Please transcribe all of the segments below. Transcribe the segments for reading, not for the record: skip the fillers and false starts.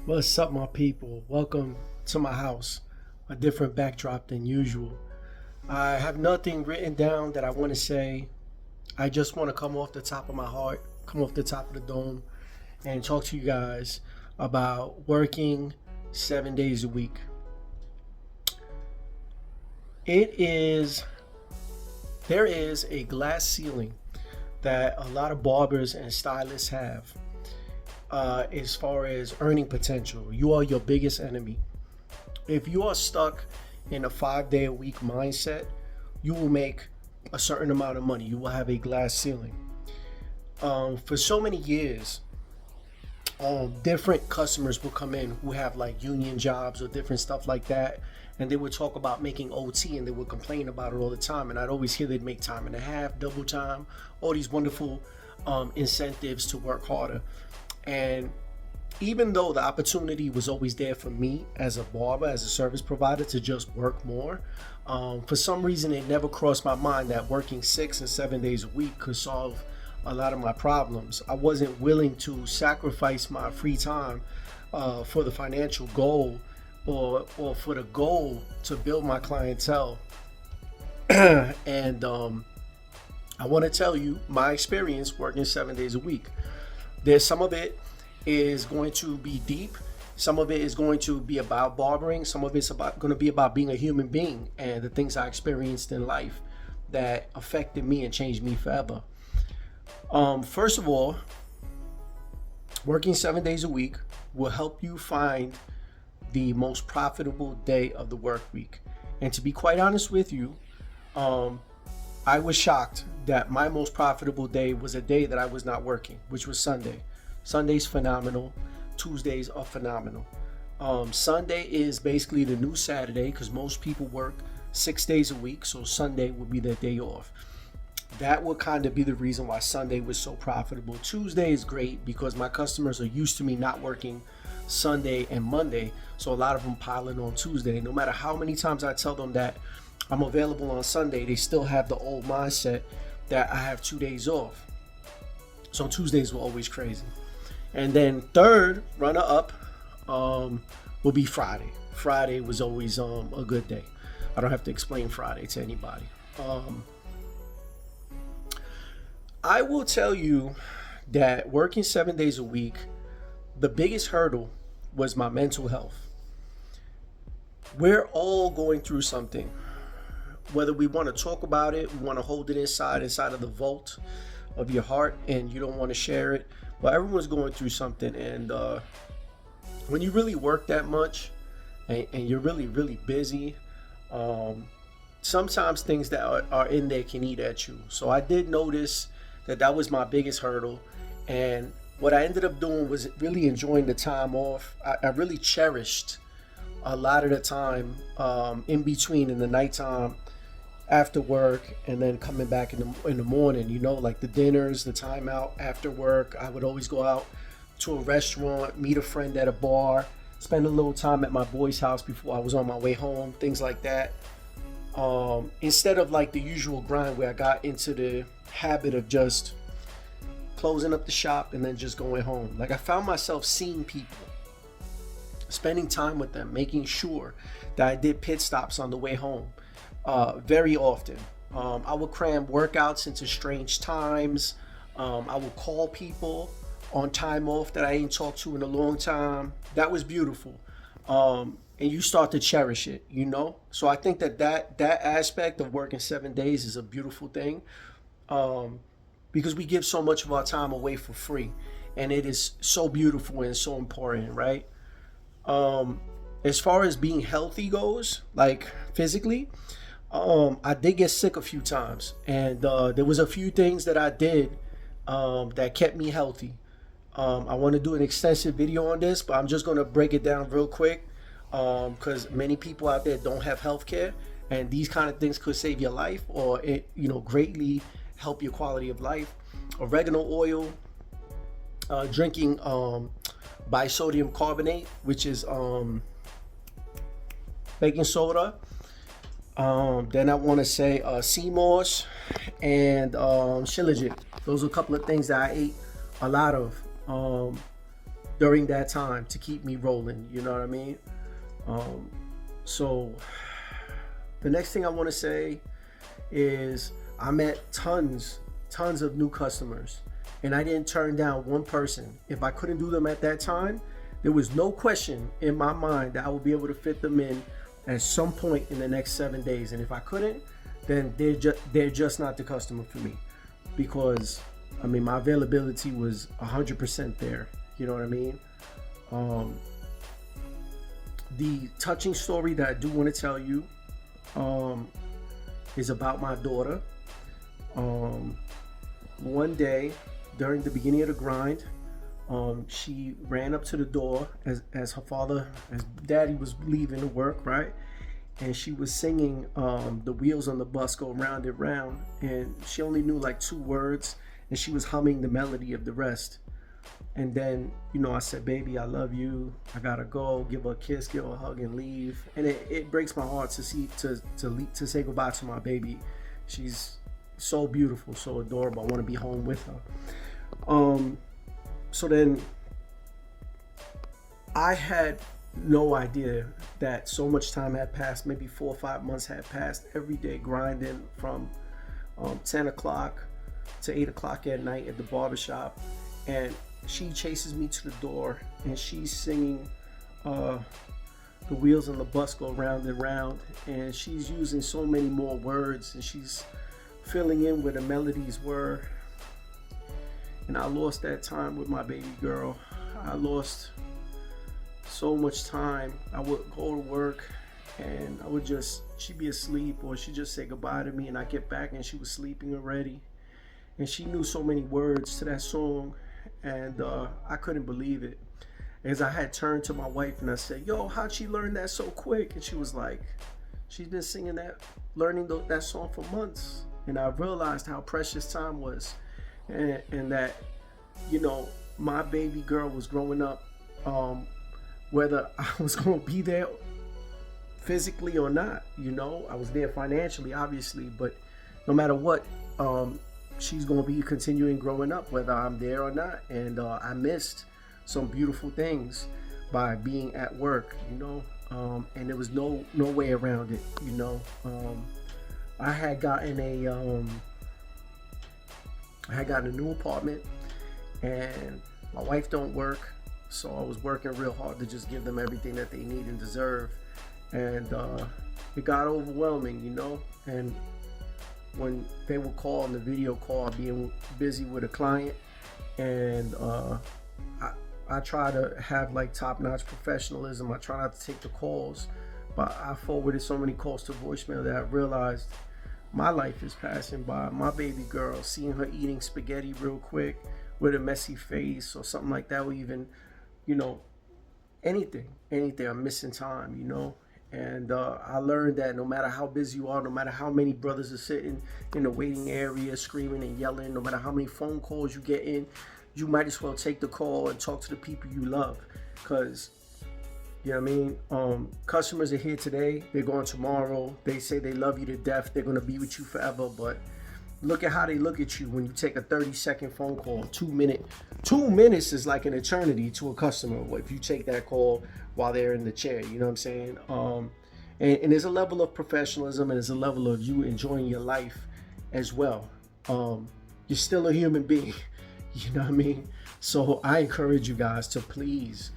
What's up, my people? Welcome to my house. A different backdrop than usual. I have nothing written down that I want to say. I just want to come off the top of my heart, come off the top of the dome, and talk to you guys about working 7 days a week. It is, there is a glass ceiling that a lot of barbers and stylists have as far as earning potential. You are your biggest enemy. If you are stuck in a 5 day a week mindset, you will make a certain amount of money. You will have a glass ceiling. For so many years, different customers will come in who have like union jobs or different stuff like that, and they would talk about making OT and they would complain about it all the time. And I'd always hear they'd make time and a half, double time, all these wonderful incentives to work harder. And even though the opportunity was always there for me as a barber, as a service provider, to just work more, for some reason it never crossed my mind that working 6 and 7 days a week could solve a lot of my problems. I wasn't willing to sacrifice my free time for the financial goal, or for the goal to build my clientele. And I want to tell you my experience working 7 days a week. There's some of it is going to be deep. Some of it is going to be about barbering. Some of it's going to be about being a human being and the things I experienced in life that affected me and changed me forever. First of all, working 7 days a week will help you find the most profitable day of the work week. And to be quite honest with you, I was shocked that my most profitable day was a day that I was not working, which was Sunday. Sunday's phenomenal. Tuesdays are phenomenal. Sunday is basically the new Saturday because most people work 6 days a week, so Sunday would be their day off. That would kind of be the reason why Sunday was so profitable. Tuesday is great because my customers are used to me not working Sunday and Monday, so a lot of them pile in on Tuesday. No matter how many times I tell them that I'm available on Sunday, they still have the old mindset that I have 2 days off. So Tuesdays were always crazy. And then third runner up will be Friday. Friday was always a good day. I don't have to explain Friday to anybody. I will tell you that working 7 days a week, the biggest hurdle was my mental health. We're all going through something. Whether we want to talk about it, we want to hold it inside of the vault of your heart, and you don't want to share it. But everyone's going through something, and when you really work that much, and you're really, really busy, sometimes things that are in there can eat at you. So I did notice that was my biggest hurdle, and what I ended up doing was really enjoying the time off. I really cherished a lot of the time in between, in the nighttime, after work, and then coming back in the morning, like the dinners, the time out after work. I would always go out to a restaurant, meet a friend at a bar, spend a little time at my boy's house before I was on my way home, things like that. Instead of like the usual grind where I got into the habit of just closing up the shop and then just going home. Like, I found myself seeing people, spending time with them, making sure that I did pit stops on the way home. Very often. I would cram workouts into strange times. I would call people on time off that I ain't talked to in a long time. That was beautiful. And you start to cherish it, So I think that aspect of working 7 days is a beautiful thing, because we give so much of our time away for free. And it is so beautiful and so important, right? As far as being healthy goes, like physically, I did get sick a few times, and there was a few things that I did that kept me healthy. I want to do an extensive video on this, but I'm just going to break it down real quick, because many people out there don't have health care, and these kind of things could save your life, or greatly help your quality of life. Oregano oil, drinking bisodium carbonate, which is baking soda. Then I want to say sea moss and Shilajit. Those are a couple of things that I ate a lot of. during that time to keep me rolling. You know what I mean? So the next thing I want to say is I met tons of new customers, and I didn't turn down one person. If I couldn't do them at that time, there was no question in my mind that I would be able to fit them in at some point in the next 7 days. And if I couldn't, then they're just not the customer for me, because I mean my availability was 100% there. You know what I mean? The touching story that I do want to tell you is about my daughter. One day during the beginning of the grind, she ran up to the door as daddy was leaving to work, right? And she was singing The Wheels on the Bus Go Round and Round, and she only knew like 2 words, and she was humming the melody of the rest. And then, you know, I said, baby, I love you. I gotta go. Give her a kiss, give her a hug, and leave. And it breaks my heart to say goodbye to my baby. She's so beautiful, so adorable. I want to be home with her. So then I had no idea that so much time had passed. Maybe 4 or 5 months had passed. Every day grinding from 10 o'clock to 8 o'clock at night at the barbershop. And she chases me to the door, and she's singing The Wheels on the Bus Go Round and Round, and she's using so many more words, and she's filling in where the melodies were. And I lost that time with my baby girl. I lost so much time. I would go to work, and she'd be asleep, or she'd just say goodbye to me, and I get back and she was sleeping already. And she knew so many words to that song, and I couldn't believe it. As I had turned to my wife and I said, yo, how'd she learn that so quick? And she was like, she's been singing that, learning that song for months. And I realized how precious time was, and that, you know, my baby girl was growing up, whether I was going to be there physically or not. You know, I was there financially, obviously, but no matter what, she's going to be continuing growing up, whether I'm there or not. And I missed some beautiful things by being at work, you know, and there was no way around it, you know. I had gotten a new apartment, and my wife don't work, so I was working real hard to just give them everything that they need and deserve. And it got overwhelming, you know. And when they would call on the video call, being busy with a client, and I try to have like top-notch professionalism. I try not to take the calls, but I forwarded so many calls to voicemail that I realized my life is passing by. My baby girl, seeing her eating spaghetti real quick with a messy face or something like that, or even, you know, anything, I'm missing time, you know. And I learned that no matter how busy you are, no matter how many brothers are sitting in the waiting area screaming and yelling, no matter how many phone calls you get in, you might as well take the call and talk to the people you love. Because, you know what I mean? Customers are here today, they're going tomorrow. They say they love you to death, they're going to be with you forever. But look at how they look at you when you take a 30-second phone call. 2 minutes is like an eternity to a customer if you take that call while they're in the chair. You know what I'm saying? And there's a level of professionalism, and there's a level of you enjoying your life as well. You're still a human being. You know what I mean? So I encourage you guys to please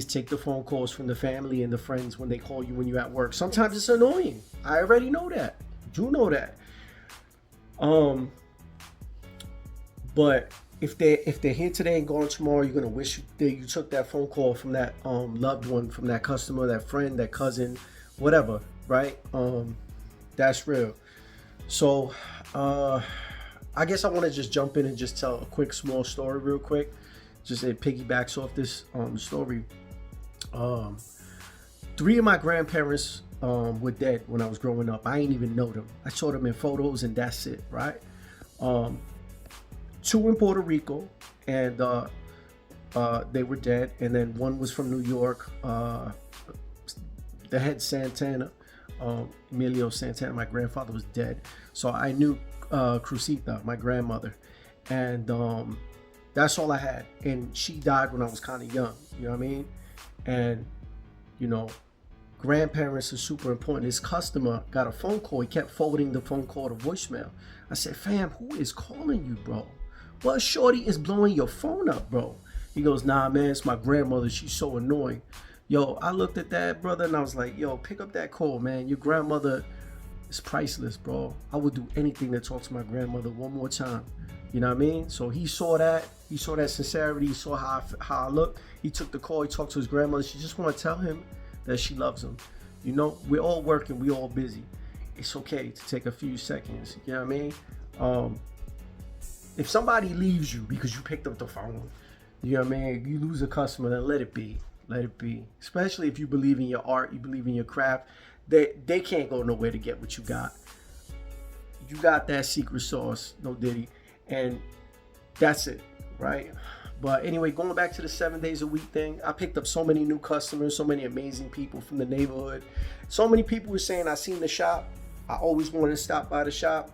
take the phone calls from the family and the friends when they call you when you're at work. Sometimes it's annoying. I already know that. You know that. But if they're here today and gone tomorrow, you're gonna wish that you took that phone call from that loved one, from that customer, that friend, that cousin, whatever, right? That's real. So I guess I want to just jump in and just tell a quick small story real quick. Just it piggybacks off this story. 3 of my grandparents were dead when I was growing up. I ain't even know them. I saw them in photos and that's it, right? 2 in Puerto Rico, and they were dead. And then 1 was from New York. The head Santana, Emilio Santana, my grandfather, was dead. So I knew Crucita, my grandmother, and that's all I had. And she died when I was kind of young. You know what I mean? And, you know, grandparents are super important. This customer got a phone call. He kept forwarding the phone call to voicemail. I said, fam, who is calling you, bro? What shorty is blowing your phone up, bro? He goes, nah, man, it's my grandmother. She's so annoying. Yo, I looked at that, brother, and I was like, yo, pick up that call, man. Your grandmother is priceless, bro. I would do anything to talk to my grandmother one more time. You know what I mean? So he saw that. He saw that sincerity. He saw how I looked. He took the call. He talked to his grandmother. She just want to tell him that she loves him. You know, we're all working. We're all busy. It's okay to take a few seconds. You know what I mean? If somebody leaves you because you picked up the phone, you know what I mean? You lose a customer, then let it be. Let it be. Especially if you believe in your art, you believe in your craft. They can't go nowhere to get what you got. You got that secret sauce, no Diddy. And that's it, right? But anyway, going back to the 7 days a week thing, I picked up so many new customers, so many amazing people from the neighborhood. So many people were saying, I seen the shop. I always wanted to stop by the shop.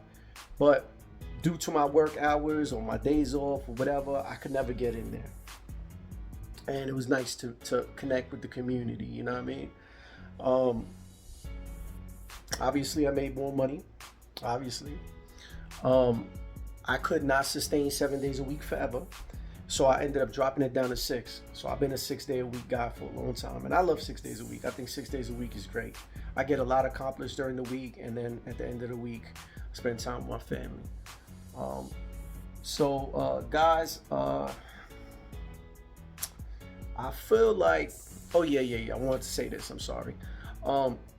But due to my work hours or my days off or whatever, I could never get in there. And it was nice to connect with the community, you know what I mean? Obviously, I made more money, obviously. I could not sustain 7 days a week forever. So I ended up dropping it down to 6. So I've been a 6 day a week guy for a long time. And I love 6 days a week. I think 6 days a week is great. I get a lot accomplished during the week. And then at the end of the week, I spend time with my family. Guys, I feel like, oh yeah, I wanted to say this, I'm sorry.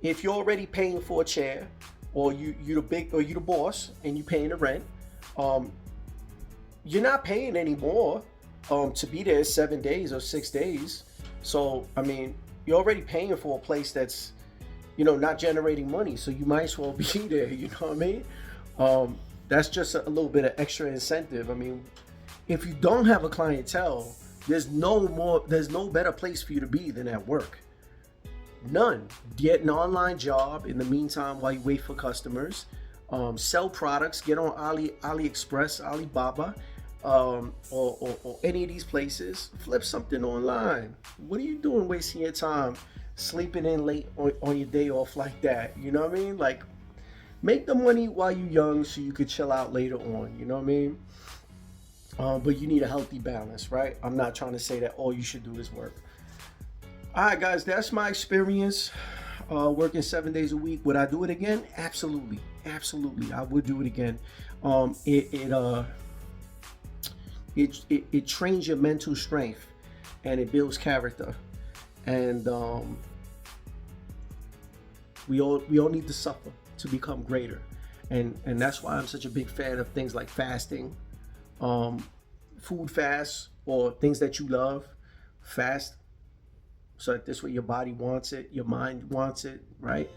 If you're already paying for a chair, or you the boss and you paying the rent, you're not paying anymore to be there 7 days or 6 days. So I mean, you're already paying for a place that's, you know, not generating money, so you might as well be there, you know what I mean? That's just a little bit of extra incentive. I mean, if you don't have a clientele, there's no better place for you to be than at work. None. Get an online job in the meantime while you wait for customers. Sell products. Get on AliExpress, Alibaba, or any of these places. Flip something online. What are you doing wasting your time sleeping in late on your day off like that? You know what I mean? Like, make the money while you're young so you could chill out later on. You know what I mean? But you need a healthy balance, right? I'm not trying to say that all you should do is work. All right, guys, that's my experience working 7 days a week. Would I do it again? Absolutely. I would do it again. It trains your mental strength and it builds character. And we all need to suffer to become greater. And that's why I'm such a big fan of things like fasting, food fast, or things that you love, fast. So that this way your body wants it, your mind wants it, right?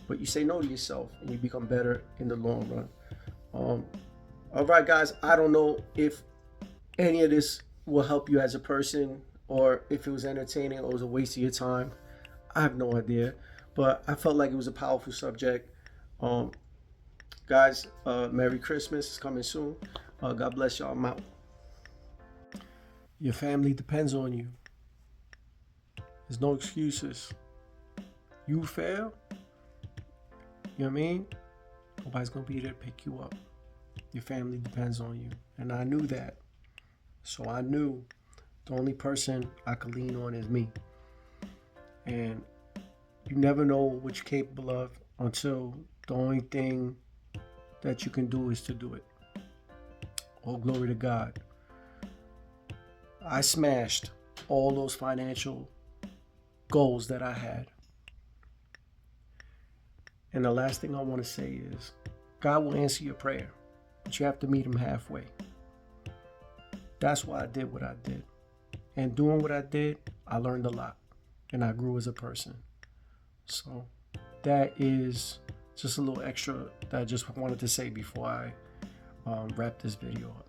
But you say no to yourself and you become better in the long run. All right, guys, I don't know if any of this will help you as a person or if it was entertaining or it was a waste of your time. I have no idea, but I felt like it was a powerful subject. Guys, Merry Christmas is coming soon. God bless y'all. I'm out. Your family depends on you. There's no excuses. You fail, you know what I mean? Nobody's gonna be there to pick you up. Your family depends on you. And I knew that. So I knew the only person I could lean on is me. And you never know what you're capable of until the only thing that you can do is to do it. All glory to God. I smashed all those financial goals that I had. And the last thing I want to say is, God will answer your prayer, but you have to meet him halfway. That's why I did what I did. And doing what I did, I learned a lot and I grew as a person. So that is just a little extra that I just wanted to say before I wrap this video up.